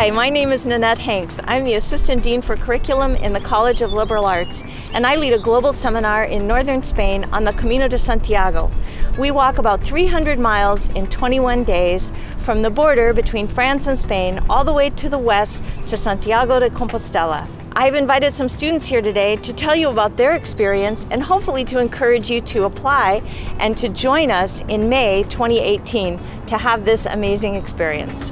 Hi, my name is Nanette Hanks. I'm the Assistant Dean for Curriculum in the College of Liberal Arts, and I lead a global seminar in northern Spain on the Camino de Santiago. We walk about 300 miles in 21 days from the border between France and Spain all the way to the west to Santiago de Compostela. I've invited some students here today to tell you about their experience and hopefully to encourage you to apply and to join us in May 2018 to have this amazing experience.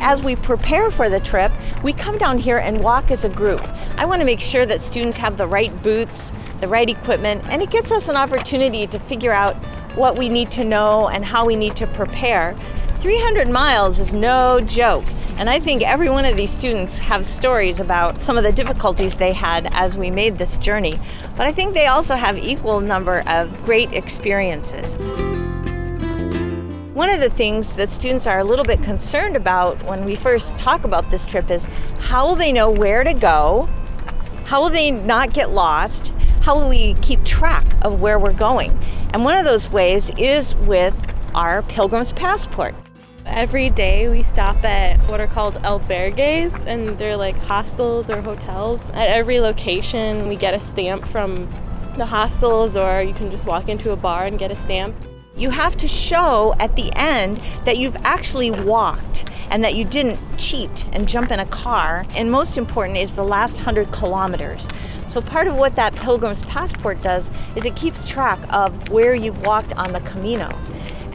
As we prepare for the trip, we come down here and walk as a group. I want to make sure that students have the right boots, the right equipment, and it gives us an opportunity to figure out what we need to know and how we need to prepare. 300 miles is no joke, and I think every one of these students have stories about some of the difficulties they had as we made this journey, but I think they also have equal number of great experiences. One of the things that students are a little bit concerned about when we first talk about this trip is how will they know where to go? How will they not get lost? How will we keep track of where we're going? And one of those ways is with our Pilgrim's Passport. Every day we stop at what are called albergues, and they're like hostels or hotels. At every location we get a stamp from the hostels, or you can just walk into a bar and get a stamp. You have to show at the end that you've actually walked and that you didn't cheat and jump in a car. And most important is the last 100 kilometers. So part of what that Pilgrim's Passport does is it keeps track of where you've walked on the Camino.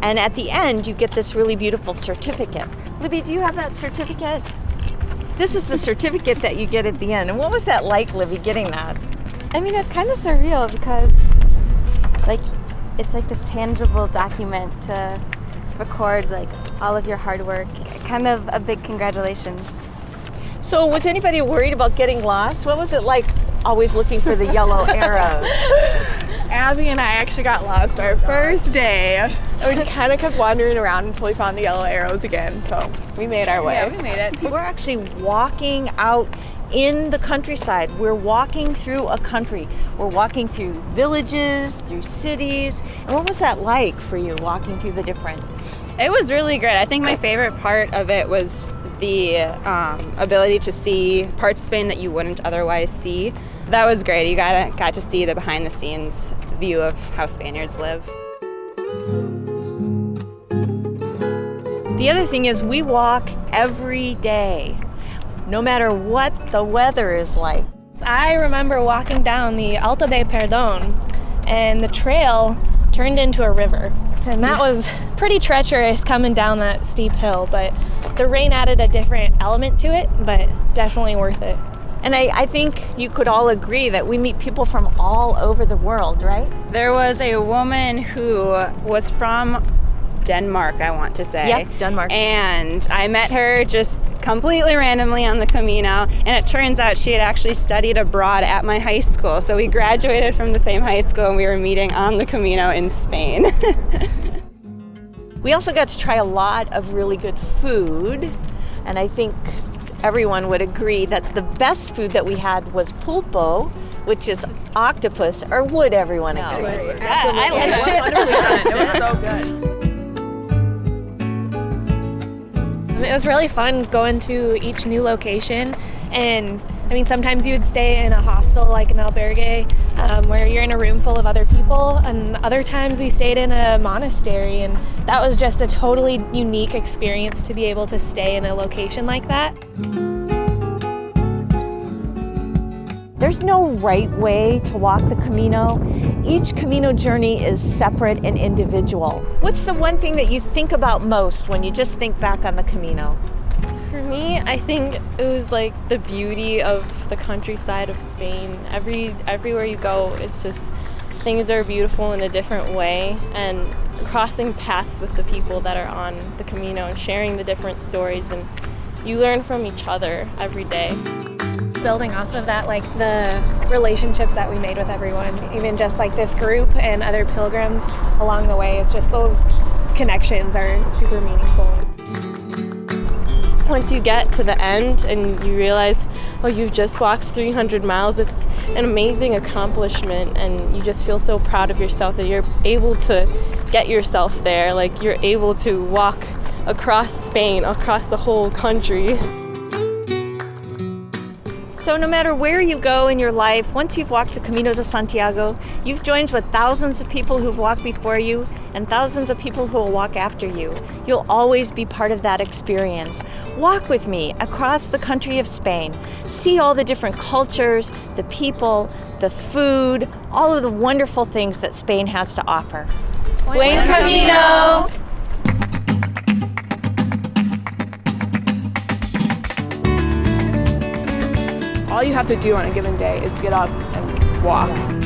And at the end, you get this really beautiful certificate. Libby, do you have that certificate? This is the certificate that you get at the end. And what was that like, Libby, getting that? I mean, it's kind of surreal because, it's like this tangible document to record all of your hard work. Kind of a big congratulations. So was anybody worried about getting lost? What was it like always looking for the yellow arrows? Abby and I actually got lost our first day. And we just kind of kept wandering around until we found the yellow arrows again. So we made our way. Yeah, we made it. We're actually walking out in the countryside. We're walking through a country. We're walking through villages, through cities. And what was that like for you, walking through the different? It was really great. I think my favorite part of it was the ability to see parts of Spain that you wouldn't otherwise see. That was great. You got to see the behind-the-scenes view of how Spaniards live. The other thing is we walk every day, no matter what the weather is like. I remember walking down the Alto de Perdón, and the trail turned into a river. And that was pretty treacherous coming down that steep hill, but the rain added a different element to it, but definitely worth it. And I think you could all agree that we meet people from all over the world, right? There was a woman who was from Denmark, I want to say. Yeah, Denmark. And I met her just completely randomly on the Camino, and it turns out she had actually studied abroad at my high school. So we graduated from the same high school, and we were meeting on the Camino in Spain. We also got to try a lot of really good food, and I think everyone would agree that the best food that we had was pulpo, which is octopus, or would everyone agree? Yeah, I liked it. 100%. It was so good. It was really fun going to each new location, and sometimes you would stay in a hostel like an albergue where you're in a room full of other people, and other times we stayed in a monastery, and that was just a totally unique experience to be able to stay in a location like that. There's no right way to walk the Camino. Each Camino journey is separate and individual. What's the one thing that you think about most when you just think back on the Camino? For me, I think it was the beauty of the countryside of Spain. Everywhere you go, it's just things are beautiful in a different way, and crossing paths with the people that are on the Camino and sharing the different stories, and you learn from each other every day. Building off of that, the relationships that we made with everyone, even just this group and other pilgrims along the way, it's just those connections are super meaningful. Once you get to the end and you realize, you've just walked 300 miles, it's an amazing accomplishment, and you just feel so proud of yourself that you're able to get yourself there. You're able to walk across Spain, across the whole country. So no matter where you go in your life, once you've walked the Camino de Santiago, you've joined with thousands of people who've walked before you and thousands of people who will walk after you. You'll always be part of that experience. Walk with me across the country of Spain. See all the different cultures, the people, the food, all of the wonderful things that Spain has to offer. Buen Camino! All you have to do on a given day is get up and walk.